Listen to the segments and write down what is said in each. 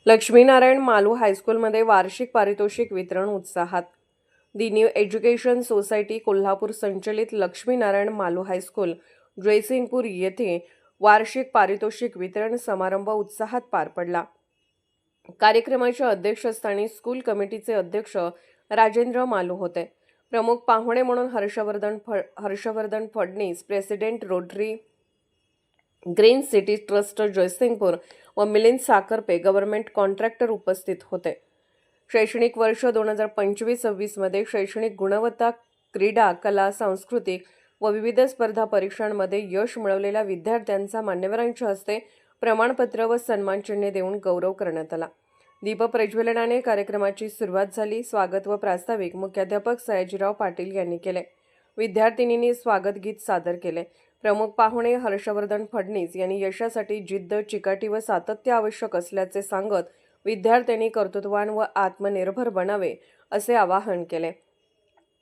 लक्ष्मीनारायण मालू हायस्कूलमध्ये वार्षिक पारितोषिक वितरण उत्साहात. दी न्यू एज्युकेशन सोसायटी कोल्हापूर संचलित लक्ष्मीनारायण मालू हायस्कूल जयसिंगपूर येथे वार्षिक पारितोषिक वितरण समारंभ उत्साहात पार पडला. कार्यक्रमाच्या अध्यक्षस्थानी स्कूल कमिटीचे अध्यक्ष राजेंद्र मालू होते. प्रमुख पाहुणे म्हणून Harshvardhan Phadnis, president Rotary Green City Trust Jaysingpur व मिलिंद साखरपे गव्हर्नमेंट कॉन्ट्रॅक्टर उपस्थित होते. शैक्षणिक वर्ष 2025-26 मध्ये शैक्षणिक गुणवत्ता, क्रीडा, कला, सांस्कृतिक व विविध स्पर्धा परीक्षांमध्ये यश मिळवलेल्या विद्यार्थ्यांचा मान्यवरांच्या हस्ते प्रमाणपत्र व सन्मानचिन्हे देऊन गौरव करण्यात आला. दीपप्रज्वलनाने कार्यक्रमाची सुरुवात झाली. स्वागत व प्रास्ताविक मुख्याध्यापक सयाजीराव पाटील यांनी केले. विद्यार्थिनींनी स्वागत गीत सादर केले. प्रमुख पाहुणे हर्षवर्धन फडणीस यांनी यशासाठी जिद्द, चिकाटी व सातत्य आवश्यक असल्याचे सांगत विद्यार्थ्यांनी कर्तृत्ववान व आत्मनिर्भर बनावे असे आवाहन केले.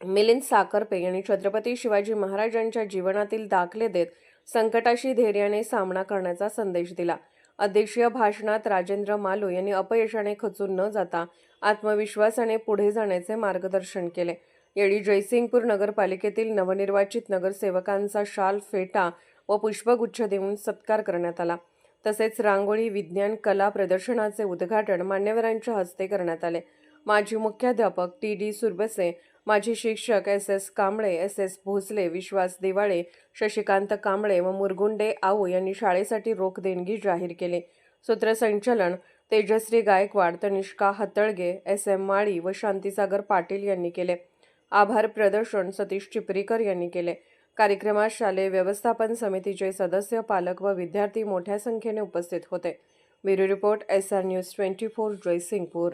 मिलिंद साखरपे यांनी छत्रपती शिवाजी महाराजांच्या जीवनातील दाखले देत संकटाशी धैर्याने सामना करण्याचा संदेश दिला. अध्यक्षीय भाषणात राजेंद्र मालू यांनी अपयशाने खचून न जाता आत्मविश्वासाने पुढे जाण्याचे मार्गदर्शन केले. यावेळी जयसिंगपूर नगरपालिकेतील नवनिर्वाचित नगरसेवकांचा शाल, फेटा व पुष्पगुच्छ देऊन सत्कार करण्यात आला. तसेच रांगोळी, विज्ञान, कला प्रदर्शनाचे उद्घाटन मान्यवरांच्या हस्ते करण्यात आले. माजी मुख्याध्यापक टी.डी. सुरबसे, माजी शिक्षक एस.एस. कांबळे, एस.एस. भोसले, विश्वास दिवाळे, शशिकांत कांबळे व मुरगुंडे आऊ यांनी शाळेसाठी रोख देणगी जाहीर केली. सूत्रसंचालन तेजश्री गायकवाड, तनिष्का हतळगे, एस.एम. माळी व शांतीसागर पाटील यांनी केले. आभार प्रदर्शन सतीश चिपरीकर यांनी केले. कार्यक्रमात शालेय व्यवस्थापन समितीचे सदस्य, पालक व विद्यार्थी मोठ्या संख्येने उपस्थित होते. Bureau report, SR news 24, Jaysingpur.